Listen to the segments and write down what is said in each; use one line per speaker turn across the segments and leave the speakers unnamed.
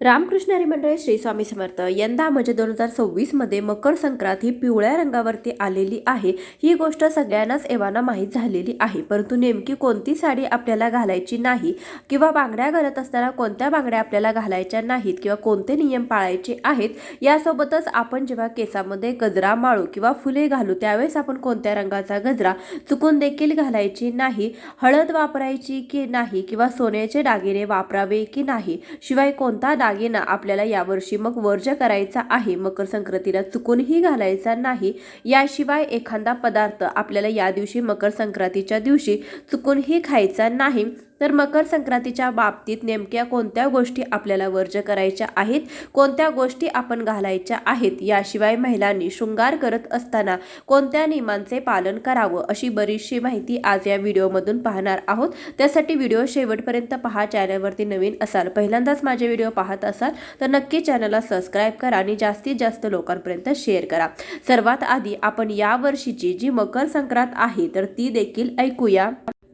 रामकृष्ण हरी मंडळी श्री स्वामी समर्थ। यंदा म्हणजे 2026 मध्ये मकर संक्रांत ही पिवळ्या रंगावरती आलेली आहे। ही गोष्ट सगळ्यांनाच एव्हाना माहीत झालेली आहे, परंतु नेमकी कोणती साडी आपल्याला घालायची नाही किंवा बांगड्या घालत असताना कोणत्या बांगड्या आपल्याला घालायच्या नाहीत किंवा कोणते नियम पाळायचे आहेत यासोबतच आपण जेव्हा केसामध्ये गजरा माळू किंवा फुले घालू त्यावेळेस आपण कोणत्या रंगाचा गजरा चुकून देखील घालायची नाही, हळद वापरायची की नाही किंवा सोन्याचे दागिने वापरावे की नाही, शिवाय कोणता दागिना आपल्याला यावर्षी मग वर्ज करायचा आहे, मकर संक्रांतीला चुकूनही घालायचा नाही। याशिवाय एखादा पदार्थ आपल्याला या दिवशी मकर संक्रांतीच्या दिवशी चुकूनही खायचा नाही। तर मकर संक्रांतीच्या बाबतीत नेमक्या कोणत्या गोष्टी आपल्याला वर्ज करायच्या आहेत, कोणत्या गोष्टी आपण घालायच्या आहेत, याशिवाय महिलांनी शृंगार करत असताना कोणत्या नियमांचे पालन करावं अशी बरीचशी माहिती आज या व्हिडिओमधून पाहणार आहोत। त्यासाठी व्हिडिओ शेवटपर्यंत पहा। चॅनलवरती नवीन असाल, पहिल्यांदाच माझे व्हिडिओ पाहत असाल तर नक्की चॅनलला सबस्क्राईब करा आणि जास्तीत जास्त लोकांपर्यंत शेअर करा। सर्वात आधी आपण या वर्षीची जी मकर संक्रांत आहे तर ती देखील ऐकूया।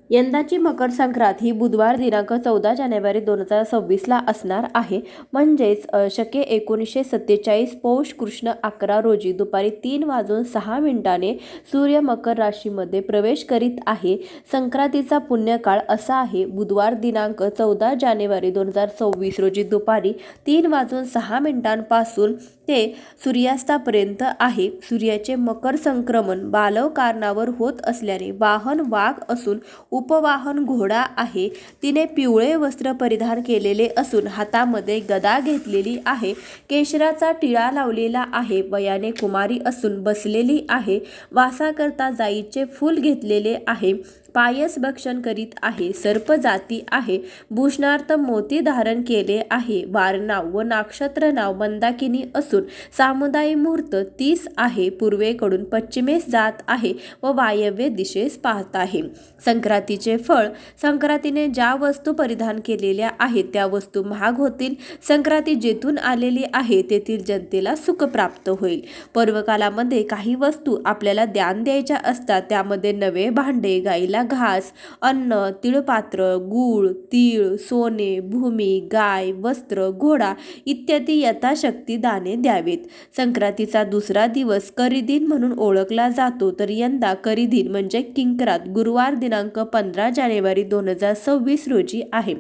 यंदाची मकर संक्रांत ही बुधवार दिनांक 14 जानेवारी 2026 ला असणार आहे, म्हणजेच शके 1947 पौष कृष्ण 11 रोजी दुपारी 3:06 सूर्य मकर राशीमध्ये प्रवेश करीत आहे। संक्रांतीचा पुण्यकाळ असा आहे, बुधवार दिनांक 14 जानेवारी 2026 रोजी दुपारी 3:06 पासून ते सूर्यास्तापर्यंत आहे। सूर्याचे मकर संक्रमण बालव कारणावर होत असल्याने वाहन वाघ असून उपवाहन घोडा आहे। तिने पिवळे वस्त्र परिधान केलेले असून हातामध्ये गदा घेतलेली आहे, केशराचा टिळा लावलेला आहे, वयाने कुमारी असून बसलेली आहे, वासाकरता जाईचे फूल घेतलेले आहे, पायस भक्षण करीत आहे, सर्प जाती आहे, भूषणार्थ मोती धारण केले आहे, वारनाव व नक्षत्र नाव मंदाकिनी असून सामुदायिक मुहूर्त 30 आहे, पूर्वेकडून पश्चिमेस जात आहे व वायव्य दिशेस पाहत आहे। संक्रांतीचे फळ, संक्रांतीने ज्या वस्तू परिधान केलेल्या आहेत त्या वस्तू महाग होतील। संक्रांती जेथून आलेली आहे तेथील जनतेला सुख प्राप्त होईल। पर्वकालामध्ये काही वस्तू आपल्याला दान द्यायच्या असतात, त्यामध्ये नवे भांडे, गाईला घास, अन्न, तिळपात्र, गूळ, तीळ, सोने, भूमी, गाय, वस्त्र, घोडा इत्यादी यथाशक्ती दाने द्यावेत। संक्रांतीचा दुसरा दिवस करीदिन म्हणून ओळखला जातो, तर यंदा करीदिन म्हणजे किंक्रात गुरुवार दिनांक 15 जानेवारी 2026 रोजी आहे।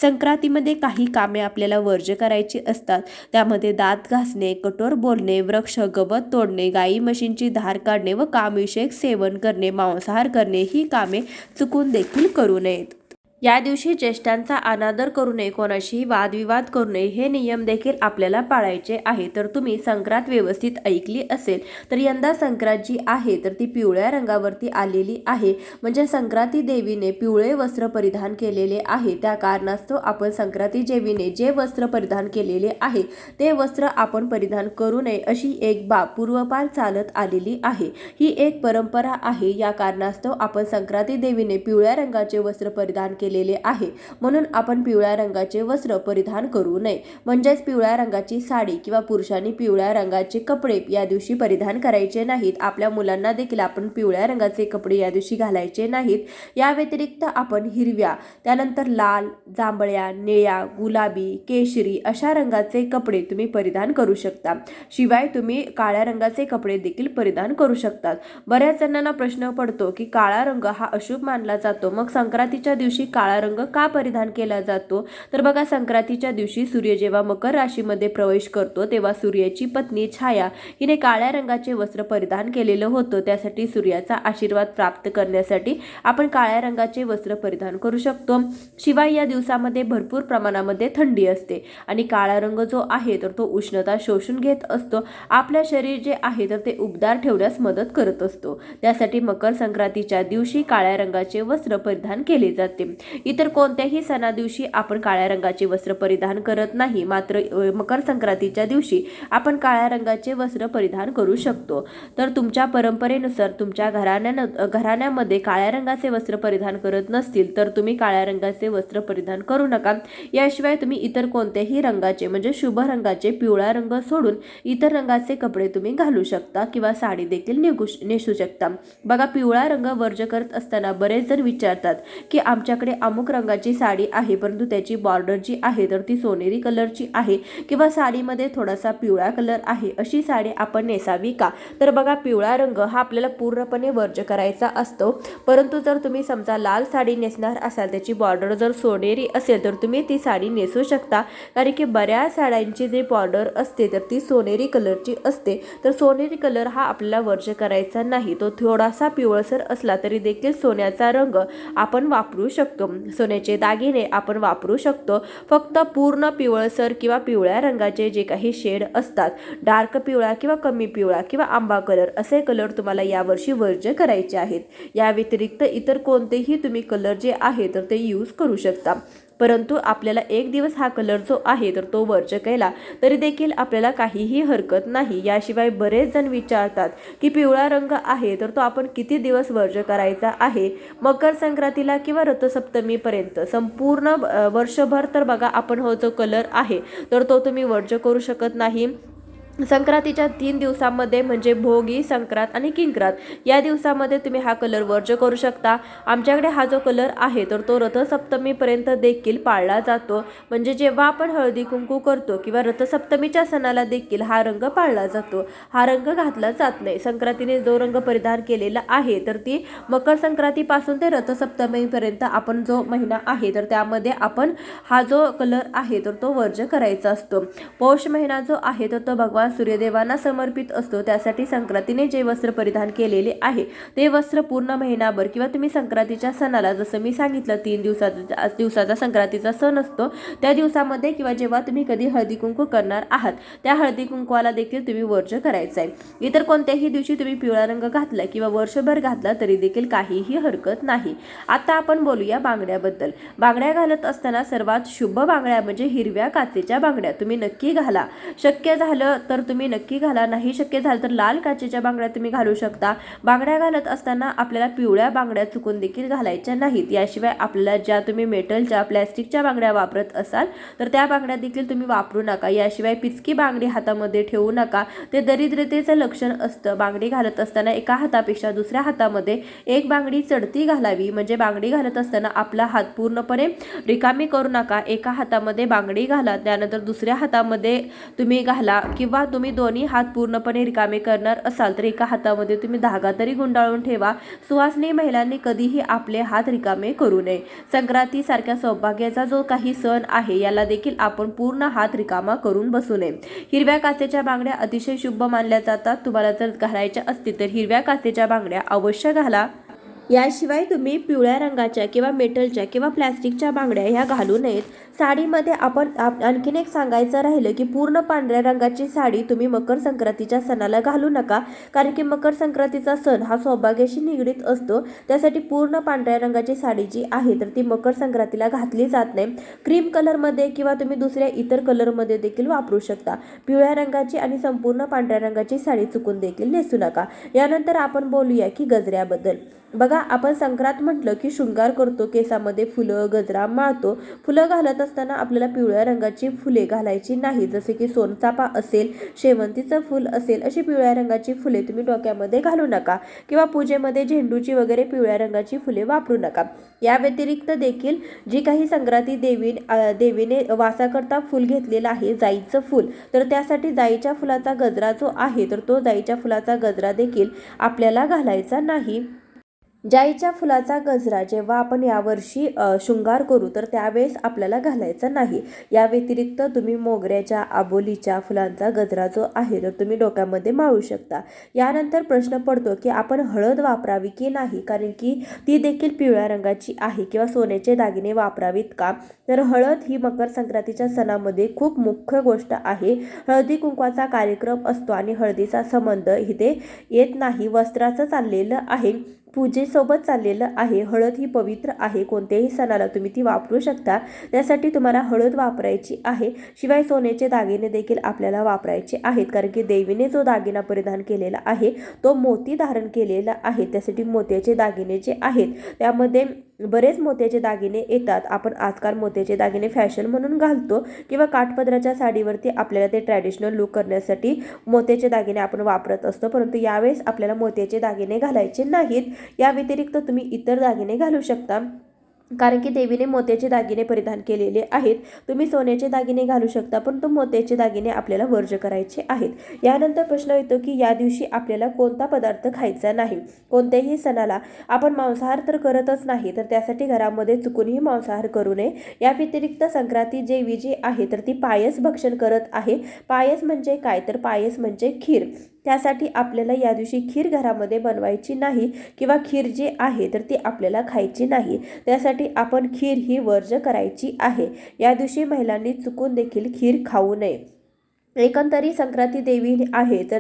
संक्रांतीमध्ये काही कामे आपल्याला वर्ज करायची असतात, त्यामध्ये दात घासणे, कठोर बोलणे, वृक्ष गवत तोडणे, गाई म्हशींची धार काढणे व कामविषयक सेवन करणे, मांसाहार करणे ही कामे चुकून देखील करू नयेत। या दिवशी ज्येष्ठांचा अनादर करू नये, कोणाशीही वादविवाद करू नये हे नियम देखील आपल्याला पाळायचे आहे। तर तुम्ही संक्रांत व्यवस्थित ऐकली असेल तर यंदा संक्रांत जी आहे तर ती पिवळ्या रंगावरती आलेली आहे, म्हणजे संक्रांती देवीने पिवळे वस्त्र परिधान केलेले आहे। त्या कारणास्तव आपण संक्रांती देवीने जे वस्त्र परिधान केलेले आहे ते वस्त्र आपण परिधान करू नये अशी एक बाब पूर्वपार चालत आलेली आहे। ही एक परंपरा आहे, या कारणास्तव आपण संक्रांती देवीने पिवळ्या रंगाचे वस्त्र परिधान केलेले आहे, म्हणून आपण पिवळ्या रंगाचे वस्त्र परिधान करू नये। म्हणजेच पिवळ्या रंगाची साडी किंवा पुरुषांनी पिवळ्या रंगाचे कपडे या दिवशी परिधान करायचे नाहीत। आपल्या मुलांना देखील आपण पिवळ्या रंगाचे कपडे या दिवशी घालायचे नाहीत। या व्यतिरिक्त आपण हिरव्या, त्यानंतर लाल, जांभळ्या, निळ्या, गुलाबी, केशरी अशा रंगाचे कपडे तुम्ही परिधान करू शकता। शिवाय तुम्ही काळ्या रंगाचे कपडे देखील परिधान करू शकतात। बऱ्याच जणांना प्रश्न पडतो की काळा रंग हा अशुभ मानला जातो, मग संक्रांतीच्या दिवशी काळा रंग का परिधान केला जातो? तर बघा, संक्रांतीच्या दिवशी सूर्य जेव्हा मकर राशीमध्ये प्रवेश करतो तेव्हा सूर्याची पत्नी छाया हिने काळ्या रंगाचे वस्त्र परिधान केलेलं होतं। त्यासाठी सूर्याचा आशीर्वाद प्राप्त करण्यासाठी आपण काळ्या रंगाचे वस्त्र परिधान करू शकतो। शिवाय या दिवसामध्ये भरपूर प्रमाणामध्ये थंडी असते आणि काळा रंग जो आहे तर तो उष्णता शोषून घेत असतो, आपल्या शरीर जे आहे तर ते उबदार ठेवण्यास मदत करत असतो। त्यासाठी मकर संक्रांतीच्या दिवशी काळ्या रंगाचे वस्त्र परिधान केले जाते। इतर कोणत्याही सणा दिवशी आपण काळ्या रंगाचे वस्त्र परिधान करत नाही, मात्र मकर संक्रांतीच्या दिवशी आपण काळ्या रंगाचे वस्त्र परिधान करू शकतो। तर तुमच्या परंपरेनुसार तुमच्या घराण्यामध्ये काळ्या रंगाचे वस्त्र परिधान करत नसतील तर तुम्ही काळ्या रंगाचे वस्त्र परिधान करू नका। याशिवाय तुम्ही इतर कोणत्याही रंगाचे म्हणजे शुभ रंगाचे पिवळा रंग सोडून इतर रंगाचे कपडे तुम्ही घालू शकता किंवा साडी देखील नेसू शकता। बघा, पिवळा रंग वर्ज करत असताना बरेच जण विचारतात की आमच्याकडे अमुक रंगाची साडी आहे परंतु त्याची बॉर्डर जी आहे तर ती सोनेरी कलरची आहे किंवा साडीमध्ये थोडासा पिवळा कलर आहे, अशी साडी आपण नेसावी का? तर बघा, पिवळा रंग हा आपल्याला पूर्णपणे वर्ज्य करायचा असतो. परंतु जर तुम्ही समजा लाल साडी नेसणार असाल, त्याची बॉर्डर जर सोनेरी असेल तर तुम्ही ती साडी नेसू शकता. कारण की बऱ्याच साड्यांची जी बॉर्डर असते तर ती सोनेरी कलरची असते. तर सोनेरी कलर हा आपल्याला वर्ज्य करायचा नाही. तो थोडासा पिवळसर असला तरी देखील सोन्याचा रंग आपण वापरू शकतो. सोन्याचे दागिने आपण वापरू शकतो. फक्त पूर्ण पिवळसर किंवा पिवळ्या रंगाचे जे काही शेड असतात, डार्क पिवळा किंवा कमी पिवळा किंवा आंबा कलर, असे कलर तुम्हाला यावर्षी वर्ज्य करायचे आहेत. या व्यतिरिक्त इतर कोणतेही तुम्ही कलर जे आहे तर ते यूज करू शकता. परंतु आपल्याला एक दिवस हा कलर जो आहे तर तो वर्ज्य केला तरी देखील आपल्याला काहीही हरकत नाही. याशिवाय बरेच जण विचारतात की पिवळा रंग आहे तर तो आपण किती दिवस वर्ज्य करायचा आहे? मकर संक्रांतीला किंवा रथसप्तमीपर्यंत संपूर्ण वर्षभर तर बघा आपण हो जो कलर आहे तर तो तुम्ही वर्ज्य करू शकत नाही. संक्रांतीच्या 3 दिवसांमध्ये म्हणजे भोगी, संक्रांत आणि किंक्रांत या दिवसामध्ये तुम्ही हा कलर वर्ज्य करू शकता. आमच्याकडे हा जो कलर आहे तर तो रथसप्तमीपर्यंत देखील पाळला जातो. म्हणजे जेव्हा आपण हळदी कुंकू करतो किंवा रथसप्तमीच्या सणाला देखील हा रंग पाळला जातो. हा रंग घातला जात नाही. संक्रांतीने जो रंग परिधान केलेला आहे तर ती मकर संक्रांतीपासून ते रथसप्तमीपर्यंत आपण जो महिना आहे तर त्यामध्ये आपण हा जो कलर आहे तर तो वर्ज्य करायचा असतो. पौष महिना जो आहे तर तो भगवान सूर्यदेवांना समर्पित असतो. त्यासाठी संक्रांतीने जे वस्त्र परिधान केलेले आहे ते वस्त्र पूर्ण महिनाभर किंवा तुम्ही संक्रांतीच्या सणाला, जसं मी सांगितलं 3 दिवसाचा संक्रांतीचा सण असतो त्या दिवसामध्ये किंवा जेव्हा तुम्ही कधी हळदी कुंकू करणार आहात त्या हळदी कुंकवाला देखील तुम्ही वर्ज्य करायचं आहे. इतर कोणत्याही दिवशी तुम्ही पिवळा रंग घातला किंवा वर्षभर घातला तरी देखील काहीही हरकत नाही. आता आपण बोलूया बांगड्याबद्दल. बांगड्या घालत असताना सर्वात शुभ बांगड्या म्हणजे हिरव्या काचेच्या बांगड्या तुम्ही नक्की घाला. शक्य झालं तर तुम्ही नक्की घाला, नाही शक्य झालं तर लाल काचेच्या बांगड्या तुम्ही घालू शकता. बांगड्या घालत असताना आपल्याला पिवळ्या बांगड्या चुकून देखील घालायच्या नाहीत. याशिवाय आपल्याला ज्या तुम्ही मेटलच्या, प्लॅस्टिकच्या बांगड्या वापरत असाल तर त्या बांगड्या देखील तुम्ही वापरू नका. याशिवाय पिचकी बांगडी हातामध्ये ठेवू नका. ते दरिद्रतेचं लक्षण असतं. बांगडी घालत असताना एका हातापेक्षा दुसऱ्या हातामध्ये एक बांगडी चढती घालावी. म्हणजे बांगडी घालत असताना आपला हात पूर्णपणे रिकामी करू नका. एका हातामध्ये बांगडी घाला, त्यानंतर दुसऱ्या हातामध्ये तुम्ही घाला किंवा तुम्ही दोन्ही हात पूर्णपणे रिकामे करणार असाल तर एका हातामध्ये तुम्ही धागा तरी गुंडाळून ठेवा. सुवासिनी महिलांनी कधीही आपले हात रिकामे करू नये. संक्रांती सारख्या सौभाग्याचा जो काही सण आहे याला देखील आपण पूर्ण हात रिकामा करून बसू नये. हिरव्या काचेच्या बांगड्या अतिशय शुभ मानल्या जातात. तुम्हाला जर घालायच्या असतील तर हिरव्या काचेच्या बांगड्या अवश्य घाला. याशिवाय तुम्ही पिवळ्या रंगाच्या किंवा मेटलच्या किंवा प्लॅस्टिकच्या बांगड्या ह्या घालू नयेत. साडीमध्ये आपण आणखीन एक सांगायचं राहिलं की पूर्ण पांढऱ्या रंगाची साडी तुम्ही मकर संक्रांतीच्या सणाला घालू नका. कारण की मकर संक्रांतीचा सण हा सौभाग्याशी निगडीत असतो. त्यासाठी पूर्ण पांढऱ्या रंगाची साडी जी आहे तर ती मकर संक्रांतीला घातली जात नाही. क्रीम कलरमध्ये किंवा तुम्ही दुसऱ्या इतर कलरमध्ये देखील वापरू शकता. पिवळ्या रंगाची आणि संपूर्ण पांढऱ्या रंगाची साडी चुकून देखील नेसू नका. यानंतर आपण बोलूया की गजऱ्याबद्दल. बघा, आपण संक्रांत म्हटलं की शृंगार करतो, केसामध्ये फुलं, गजरा माळतो. फुलं घालत असताना आपल्याला पिवळ्या रंगाची फुले घालायची नाही. जसे की सोनचाफा असेल, शेवंतीचं फुल असेल, अशी पिवळ्या रंगाची फुले तुम्ही डोक्यामध्ये घालू नका किंवा पूजेमध्ये झेंडूची वगैरे पिवळ्या रंगाची फुले वापरू नका. या व्यतिरिक्त देखील जी काही संक्रांती देवीने वासाकरता फुल घेतलेलं आहे, जाईचं फुल, तर त्यासाठी जाईच्या फुलाचा गजरा जो आहे तर तो जाईच्या फुलाचा गजरा देखील आपल्याला घालायचा नाही. जाईच्या फुलाचा गजरा जेव्हा आपण यावर्षी शृंगार करू तर त्यावेळेस आपल्याला घालायचा नाही. या व्यतिरिक्त तुम्ही मोगऱ्याच्या, आबोलीच्या फुलांचा गजरा जो आहे तर तुम्ही डोक्यामध्ये माळू शकता. यानंतर प्रश्न पडतो की आपण हळद वापरावी की नाही, कारण की ती देखील पिवळ्या रंगाची आहे किंवा सोन्याचे दागिने वापरावीत का? तर हळद ही मकर संक्रांतीच्या सणामध्ये खूप मुख्य गोष्ट आहे. हळदी कुंकवाचा कार्यक्रम असतो आणि हळदीचा संबंध इथे येत नाही. वस्त्राचं चाललेलं आहे, पूजेसोबत चाललेलं आहे. हळद ही पवित्र आहे. कोणत्याही सणाला तुम्ही ती वापरू शकता. त्यासाठी तुम्हाला हळद वापरायची आहे. शिवाय सोन्याचे दागिने देखील आपल्याला वापरायचे आहेत, कारण की देवीने जो दागिना परिधान केलेला आहे तो मोती धारण केलेला आहे. त्यासाठी मोत्याचे दागिने जे आहेत त्यामध्ये बरेच मोत्याचे दागिने येतात. आपण आजकाल मोत्याचे दागिने फॅशन म्हणून घालतो किंवा काठपदराच्या साडीवरती आपल्याला ते ट्रॅडिशनल लुक करण्यासाठी मोत्याचे दागिने आपण वापरत असतो. परंतु यावेळेस आपल्याला मोत्याचे दागिने घालायचे नाहीत. या व्यतिरिक्त तुम्ही इतर दागिने घालू शकता. कारण की देवीने मोत्याचे दागिने परिधान केलेले आहेत. तुम्ही सोन्याचे दागिने घालू शकता, पण तो मोत्याचे दागिने आपल्याला वर्ज करायचे आहेत. यानंतर प्रश्न येतो की या दिवशी आपल्याला कोणता पदार्थ खायचा नाही. कोणत्याही सणाला आपण मांसाहार तर करतच नाही, तर त्यासाठी घरामध्ये चुकूनही मांसाहार करू नये. या व्यतिरिक्त संक्रांती देवी जी आहे तर ती पायस भक्षण करत आहे. पायस म्हणजे काय, तर पायस म्हणजे खीर. त्यासाठी आपल्याला या दिवशी खीर घरामध्ये बनवायची नाही किंवा खीर जी आहे तर ती आपल्याला खायची नाही. त्यासाठी आपण खीर ही वर्ज करायची आहे. या दिवशी महिलांनी चुकून देखील खीर खाऊ नये. एकंदरीत संक्रांती देवी आहे तर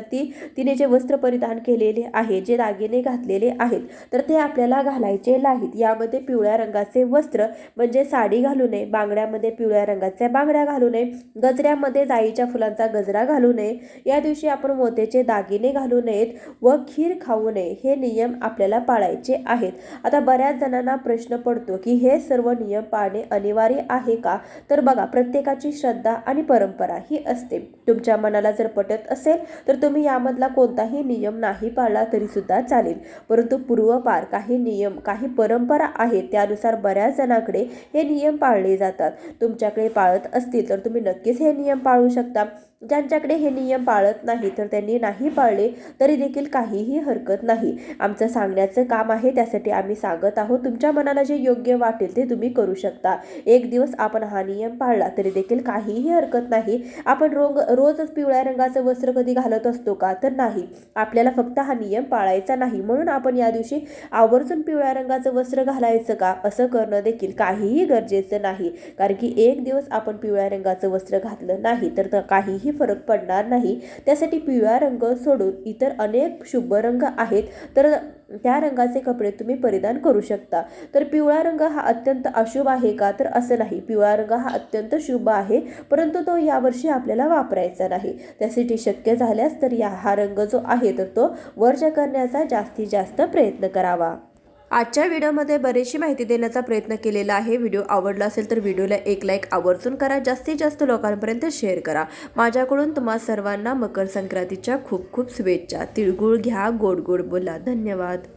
तिने जे वस्त्र परिधान केलेले आहे, जे दागिने घातलेले आहेत तर ते आपल्याला घालायचे नाहीत. यामध्ये पिवळ्या रंगाचे वस्त्र म्हणजे साडी घालू नये, बांगड्यामध्ये पिवळ्या रंगाच्या बांगड्या घालू नये, गजऱ्यामध्ये जाईच्या फुलांचा गजरा घालू नये. या दिवशी आपण मोत्याचे दागिने घालू नयेत व खीर खाऊ नये. हे नियम आपल्याला पाळायचे आहेत. आता बऱ्याच जणांना प्रश्न पडतो की हे सर्व नियम पाळणे अनिवार्य आहे का, तर बघा, प्रत्येकाची श्रद्धा आणि परंपरा ही असते. तुमच्या मनाला जर पटत असेल तर तुम्ही यामधला कोणताही नियम नाही पाळला तरी सुद्धा चालेल, परंतु पूर्वपार काही नियम, काही परंपरा आहेत, त्यानुसार बऱ्याच जणांकडे हे नियम पाळले जातात. तुमच्याकडे पाळत असतील तर तुम्ही नक्कीच हे नियम पाळू शकता. ज्यांच्याकडे हे नियम पाळत नाही तर त्यांनी नाही पाळले तरी देखील काहीही हरकत नाही. आमचं सांगण्याचं काम आहे, त्यासाठी आम्ही सांगत आहोत. तुमच्या मनाला जे योग्य वाटेल ते तुम्ही करू शकता. एक दिवस आपण हा नियम पाळला तरी देखील काहीही हरकत नाही. आपण रोजच पिवळ्या रंगाचं वस्त्र कधी घालत असतो का, तर नाही. आपल्याला फक्त हा नियम पाळायचा नाही म्हणून आपण या दिवशी आवर्जून पिवळ्या रंगाचं वस्त्र घालायचं का, असं करणं देखील काहीही गरजेचं नाही. कारण की एक दिवस आपण पिवळ्या रंगाचं वस्त्र घातलं नाही तर काहीही फरक पडणार नाही. त्यासाठी पिवळा रंग सोडून इतर अनेक शुभ रंग आहेत, तर त्या रंगाचे कपडे तुम्ही परिधान करू शकता. तर पिवळा रंग हा अत्यंत अशुभ आहे का, तर असं नाही. पिवळा रंग हा अत्यंत शुभ आहे, परंतु तो यावर्षी आपल्याला वापरायचा नाही. त्यासाठी शक्य झाल्यास तर हा रंग जो आहे तर तो वर्ज करण्याचा जास्तीत जास्त प्रयत्न करावा. आजच्या व्हिडिओमध्ये बरीचशी माहिती देण्याचा प्रयत्न केलेला आहे. व्हिडिओ आवडला असेल तर व्हिडिओला एक लाईक आवर्जून करा, जास्तीत जास्त लोकांपर्यंत शेअर करा. माझ्याकडून तुम्हा सर्वांना मकर संक्रांतीच्या खूप खूप शुभेच्छा. तिळगुळ घ्या, गोड गोड बोला. धन्यवाद.